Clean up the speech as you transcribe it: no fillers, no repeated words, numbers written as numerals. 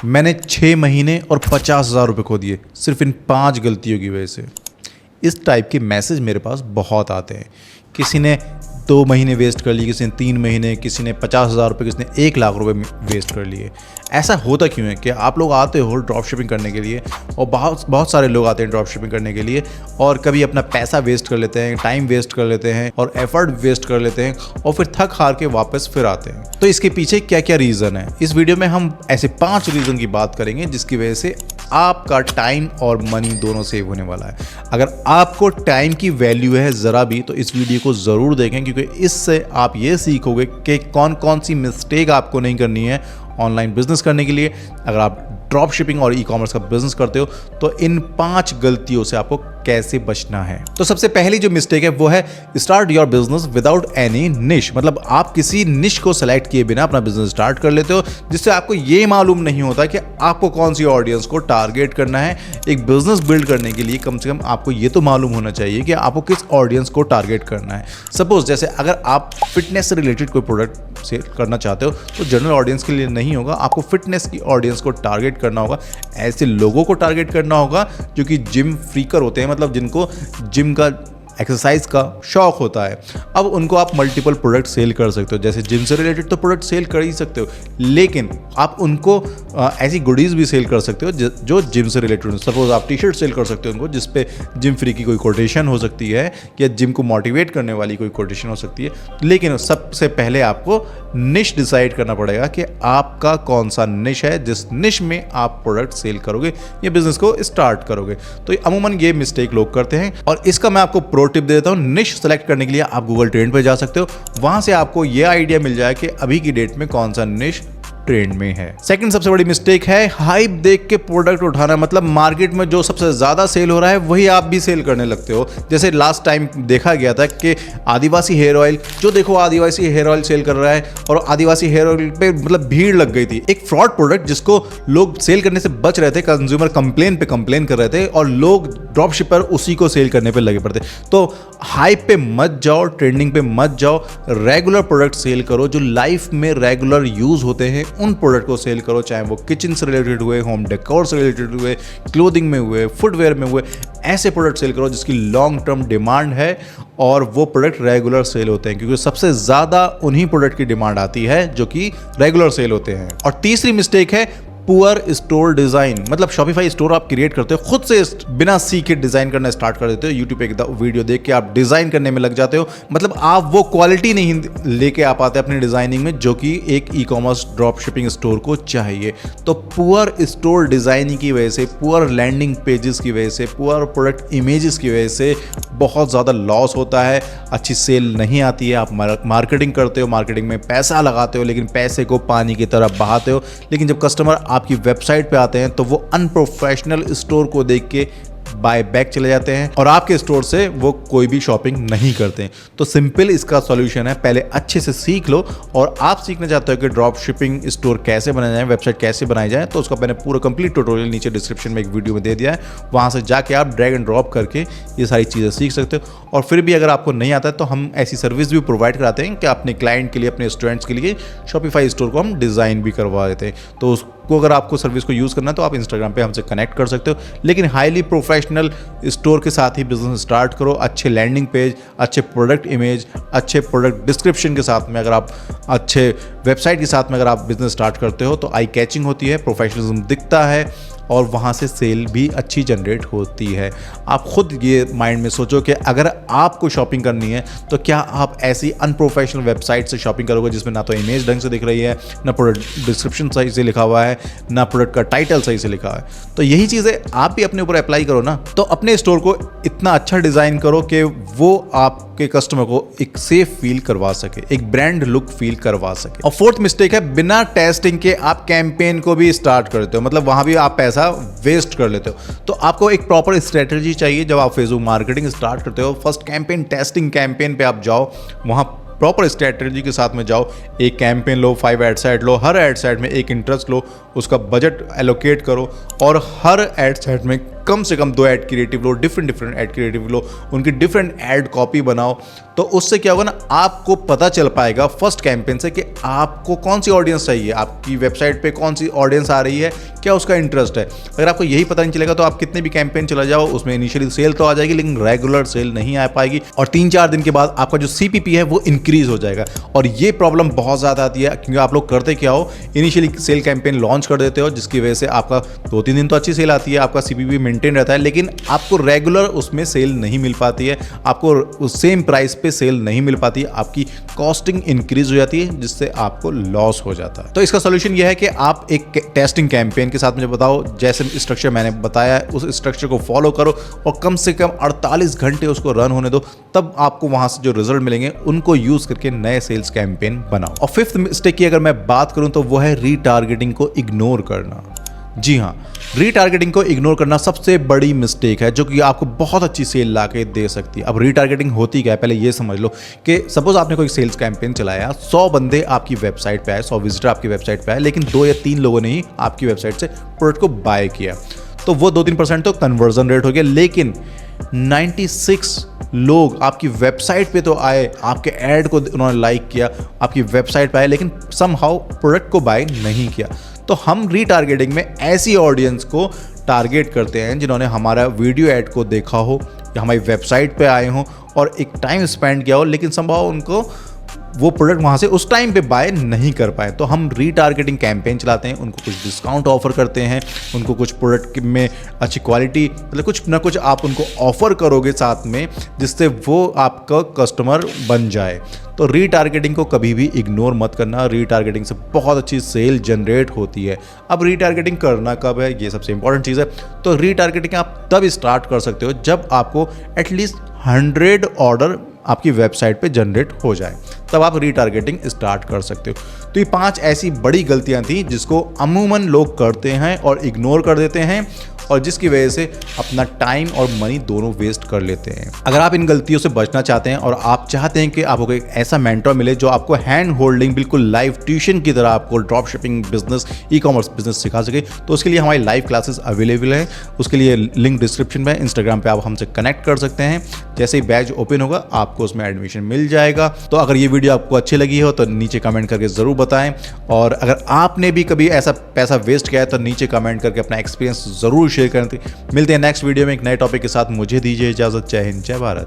मैंने 6 महीने और 50,000 रुपये खो दिए सिर्फ इन 5 गलतियों की वजह से। इस टाइप के मैसेज मेरे पास बहुत आते हैं। किसी ने 2 महीने वेस्ट कर लिए, किसी ने 3 महीने, किसी ने 50,000 रुपये, किसी ने 1 लाख रुपये वेस्ट कर लिए। ऐसा होता क्यों है कि आप लोग आते हो ड्रॉप शिपिंग करने के लिए, और बहुत सारे लोग आते हैं ड्रॉप शिपिंग करने के लिए, और कभी अपना पैसा वेस्ट कर लेते हैं, टाइम वेस्ट कर लेते हैं और एफर्ट वेस्ट कर लेते हैं, और फिर थक हार के वापस फिर आते हैं। तो इसके पीछे क्या क्या रीज़न है, इस वीडियो में हम ऐसे 5 रीज़न की बात करेंगे जिसकी वजह से आपका टाइम और मनी दोनों सेव होने वाला है। अगर आपको टाइम की वैल्यू है ज़रा भी, तो इस वीडियो को ज़रूर देखें, क्योंकि इससे आप ये सीखोगे कि कौन कौन सी मिस्टेक आपको नहीं करनी है ऑनलाइन बिजनेस करने के लिए। अगर आप ड्रॉप शिपिंग और ई कॉमर्स का बिजनेस करते हो तो इन 5 गलतियों से आपको कैसे बचना है। तो सबसे पहली जो मिस्टेक है वो है start your business without any निश। मतलब आप किसी निश को सेलेक्ट किए बिना अपना बिजनेस स्टार्ट कर लेते हो, जिससे आपको ये मालूम नहीं होता कि आपको कौन सी ऑडियंस को टारगेट करना है। एक बिजनेस बिल्ड करने के लिए कम से कम आपको ये तो मालूम होना चाहिए कि आपको किस ऑडियंस को टारगेट करना है। सपोज जैसे अगर आप फिटनेस से रिलेटेड कोई प्रोडक्ट सेल करना चाहते हो तो जनरल ऑडियंस के लिए नहीं होगा, आपको फिटनेस की ऑडियंस को टारगेट करना होगा। ऐसे लोगों को टारगेट करना होगा जो कि जिम फ्रीकर होते हैं, मतलब जिनको जिम का एक्सरसाइज का शौक होता है। अब उनको आप मल्टीपल प्रोडक्ट सेल कर सकते हो। जैसे जिम से रिलेटेड तो प्रोडक्ट सेल कर ही सकते हो, लेकिन आप उनको ऐसी गुडीज़ भी सेल कर सकते हो जो जिम से रिलेटेड हो। सपोज आप टी शर्ट सेल कर सकते हो उनको, जिस पे जिम फ्री की कोई कोटेशन हो सकती है या जिम को मोटिवेट करने वाली कोई कोटेशन हो सकती है। लेकिन सबसे पहले आपको निश डिसाइड करना पड़ेगा कि आपका कौन सा निश है जिस निश में आप प्रोडक्ट सेल करोगे या बिजनेस को स्टार्ट करोगे। तो अमूमन ये मिस्टेक लोग करते हैं, और इसका मैं आपको प्रो टिप देता हूं। निश सेलेक्ट करने के लिए आप गूगल ट्रेंड पे जा सकते हो, वहां से आपको ये आइडिया मिल जाए कि अभी की डेट में कौन सा निश ट्रेंड में है। सेकंड सबसे बड़ी मिस्टेक है हाइप देख के प्रोडक्ट उठाना। मतलब मार्केट में जो सबसे ज्यादा सेल हो रहा है वही आप भी सेल करने लगते हो। जैसे लास्ट टाइम देखा गया था कि आदिवासी हेयर ऑयल, जो देखो आदिवासी हेयर ऑयल सेल कर रहा है, और आदिवासी हेयर ऑयल पे मतलब भीड़ लग गई थी। एक फ्रॉड प्रोडक्ट जिसको लोग सेल करने से बच रहे थे, कंज्यूमर कंप्लेन पे कंप्लेन कर रहे थे, और लोग ड्रॉप शिपर उसी को सेल करने पे लगे पड़ते। तो हाइप पे मत जाओ, ट्रेंडिंग पे मत जाओ, रेगुलर प्रोडक्ट सेल करो जो लाइफ में रेगुलर यूज होते हैं, उन प्रोडक्ट को सेल करो। चाहे वो किचन से रिलेटेड हुए, होम डेकोर से रिलेटेड हुए, क्लोथिंग में हुए, फुटवेयर में हुए, ऐसे प्रोडक्ट सेल करो जिसकी लॉन्ग टर्म डिमांड है और वो प्रोडक्ट रेगुलर सेल होते हैं, क्योंकि सबसे ज्यादा उन्हीं प्रोडक्ट की डिमांड आती है जो कि रेगुलर सेल होते हैं। और तीसरी मिस्टेक है पुअर स्टोर डिजाइन। मतलब शॉपिफाई स्टोर आप क्रिएट करते हो, खुद से बिना सीखे डिजाइन करना स्टार्ट कर देते हो। यूट्यूब पे एक वीडियो देख के आप डिजाइन करने में लग जाते हो। मतलब आप वो क्वालिटी नहीं लेके आ पाते अपनी डिजाइनिंग में जो कि एक e commerce drop shipping store को चाहिए। तो पुअर स्टोर डिजाइनिंग की वजह से, पुअर लैंडिंग पेजेस की वजह से, पुअर प्रोडक्ट इमेजेस की वजह से बहुत ज़्यादा लॉस होता है, अच्छी सेल नहीं आती है। आप मार्केटिंग करते हो, मार्केटिंग में पैसा लगाते हो, लेकिन पैसे को पानी की तरह बहाते हो। लेकिन जब कस्टमर आपकी वेबसाइट पे आते हैं तो वो अनप्रोफेशनल स्टोर को देख के बाय बैक चले जाते हैं और आपके स्टोर से वो कोई भी शॉपिंग नहीं करते। तो सिंपल इसका सॉल्यूशन है, पहले अच्छे से सीख लो। और आप सीखना चाहते हो कि ड्रॉप शिपिंग स्टोर कैसे बनाया जाए, वेबसाइट कैसे बनाई जाए, तो उसका मैंने पूरा कंप्लीट ट्यूटोरियल नीचे डिस्क्रिप्शन में एक वीडियो में दे दिया है। वहां से जाके आप ड्रैग एंड ड्रॉप करके ये सारी चीज़ें सीख सकते हो। और फिर भी अगर आपको नहीं आता है तो हम ऐसी सर्विस भी प्रोवाइड कराते हैं कि अपने क्लाइंट के लिए, अपने स्टूडेंट्स के लिए शॉपिफाई स्टोर को हम डिज़ाइन भी करवा देते हैं। तो उसको अगर आपको सर्विस को यूज़ करना है तो आप इंस्टाग्राम पे हमसे कनेक्ट कर सकते हो। लेकिन हाईली प्रोफेशनल स्टोर के साथ ही बिजनेस स्टार्ट करो। अच्छे लैंडिंग पेज, अच्छे प्रोडक्ट इमेज, अच्छे प्रोडक्ट डिस्क्रिप्शन के साथ में, अगर आप अच्छे वेबसाइट के साथ में अगर आप बिजनेस स्टार्ट करते हो तो आई कैचिंग होती है, प्रोफेशनलिज्म दिखता है, और वहाँ से सेल भी अच्छी जनरेट होती है। आप खुद ये माइंड में सोचो कि अगर आपको शॉपिंग करनी है तो क्या आप ऐसी अनप्रोफेशनल वेबसाइट से शॉपिंग करोगे जिसमें ना तो इमेज ढंग से दिख रही है, ना प्रोडक्ट डिस्क्रिप्शन सही से लिखा हुआ है, ना प्रोडक्ट का टाइटल सही से लिखा है। तो यही चीज़ें आप भी अपने ऊपर अप्लाई करो ना। तो अपने स्टोर को इतना अच्छा डिज़ाइन करो कि वो आपके कस्टमर को एक सेफ फील करवा सके, एक ब्रांड लुक फील करवा सके। और फोर्थ मिस्टेक है बिना टेस्टिंग के आप कैंपेन को भी स्टार्ट करते हो। मतलब वहाँ भी आप पैसा वेस्ट कर लेते हो। तो आपको एक प्रॉपर स्ट्रेटजी चाहिए जब आप फेसबुक मार्केटिंग स्टार्ट करते हो। फर्स्ट कैंपेन, टेस्टिंग कैंपेन पे आप जाओ, वहाँ प्रॉपर स्ट्रेटजी के साथ में जाओ। एक कैंपेन लो, 5 एड सेट लो, हर एड सेट में एक इंटरेस्ट लो, उसका बजट एलोकेट करो और हर एड सेट में कम से कम 2 ऐड क्रिएटिव लो, डिफरेंट ऐड क्रिएटिव लो, उनकी डिफरेंट ऐड कॉपी बनाओ। तो उससे क्या होगा ना, आपको पता चल पाएगा फर्स्ट कैंपेन से कि आपको कौन सी ऑडियंस चाहिए, आपकी वेबसाइट पे कौन सी ऑडियंस आ रही है, क्या उसका इंटरेस्ट है। अगर आपको यही पता नहीं चलेगा तो आप कितने भी कैंपेन चला जाओ, उसमें इनिशियली सेल तो आ जाएगी लेकिन रेगुलर सेल नहीं आ पाएगी, और 3-4 दिन के बाद आपका जो CPP है वो इंक्रीज हो जाएगा। और ये प्रॉब्लम बहुत ज़्यादा आती है, क्योंकि आप लोग करते क्या हो, इनिशियली सेल कैंपेन लॉन्च कर देते हो, जिसकी वजह से आपका 2-3 दिन तो अच्छी सेल आती है, आपका CPP मेंटेन रहता है, लेकिन आपको रेगुलर उसमें सेल नहीं मिल पाती है, आपको उस सेम प्राइस पे सेल नहीं मिल पाती है, आपकी कॉस्टिंग इंक्रीज हो जाती है, जिससे आपको लॉस हो जाता है। तो इसका सोल्यूशन यह है कि आप एक टेस्टिंग कैंपेन के साथ मुझे बताओ, जैसे स्ट्रक्चर मैंने बताया उस स्ट्रक्चर को फॉलो करो और कम से कम 48 घंटे उसको रन होने दो, तब आपको वहां से जो रिजल्ट मिलेंगे उनको यूज करके नए सेल्स कैंपेन बनाओ। और 5th मिस्टेक की अगर मैं बात करूं तो वो है रीटारगेटिंग को इग्नोर करना। जी हाँ, रीटारगेटिंग को इग्नोर करना सबसे बड़ी मिस्टेक है, जो कि आपको बहुत अच्छी सेल ला के दे सकती है। अब रीटारगेटिंग होती क्या है, पहले ये समझ लो कि सपोज आपने कोई सेल्स कैंपेन चलाया, 100 बंदे आपकी वेबसाइट पे आए, 100 विजिटर आपकी वेबसाइट पे आए, लेकिन 2 या 3 लोगों ने ही आपकी वेबसाइट से प्रोडक्ट को बाय किया, तो वो 2-3% तो कन्वर्जन रेट हो गया। लेकिन 96 लोग आपकी वेबसाइट पे तो आए, आपके ऐड को उन्होंने लाइक किया, आपकी वेबसाइट पे आए, लेकिन समहाउ प्रोडक्ट को बाय नहीं किया। तो हम रीटारगेटिंग में ऐसी ऑडियंस को टारगेट करते हैं जिन्होंने हमारा वीडियो ऐड को देखा हो या हमारी वेबसाइट पे आए हों और एक टाइम स्पेंड किया हो, लेकिन समहाउ उनको वो प्रोडक्ट वहाँ से उस टाइम पे बाय नहीं कर पाए। तो हम रीटारगेटिंग कैंपेन चलाते हैं, उनको कुछ डिस्काउंट ऑफर करते हैं, उनको कुछ प्रोडक्ट में अच्छी क्वालिटी, मतलब कुछ ना कुछ आप उनको ऑफर करोगे साथ में, जिससे वो आपका कस्टमर बन जाए। तो रीटारगेटिंग को कभी भी इग्नोर मत करना, रीटारगेटिंग से बहुत अच्छी सेल जनरेट होती है। अब रीटारगेटिंग करना कब है, ये सबसे इंपॉर्टेंट चीज़ है। तो रीटारगेटिंग आप तब स्टार्ट कर सकते हो जब आपको एटलीस्ट 100 ऑर्डर आपकी वेबसाइट पे जनरेट हो जाए, तब आप रीटारगेटिंग स्टार्ट कर सकते हो। तो ये 5 ऐसी बड़ी गलतियां थी जिसको अमूमन लोग करते हैं और इग्नोर कर देते हैं, और जिसकी वजह से अपना टाइम और मनी दोनों वेस्ट कर लेते हैं। अगर आप इन गलतियों से बचना चाहते हैं और आप चाहते हैं कि आपको एक ऐसा मेंटर मिले जो आपको हैंड होल्डिंग बिल्कुल लाइव ट्यूशन की तरह आपको drop shipping business, ecommerce business सिखा सके, तो उसके लिए हमारी लाइव क्लासेस अवेलेबल हैं। उसके लिए लिंक डिस्क्रिप्शन में, इंस्टाग्राम पे आप हमसे कनेक्ट कर सकते हैं। जैसे ही बैच ओपन होगा आपको उसमें एडमिशन मिल जाएगा। तो अगर ये वीडियो आपको अच्छी लगी हो तो नीचे कमेंट करके ज़रूर बताएं, और अगर आपने भी कभी ऐसा पैसा वेस्ट किया है तो नीचे कमेंट करके अपना एक्सपीरियंस ज़रूर शेयर करें। मिलते हैं नेक्स्ट वीडियो में एक नए टॉपिक के साथ। मुझे दीजिए इजाज़त। जय हिंद, जय भारत।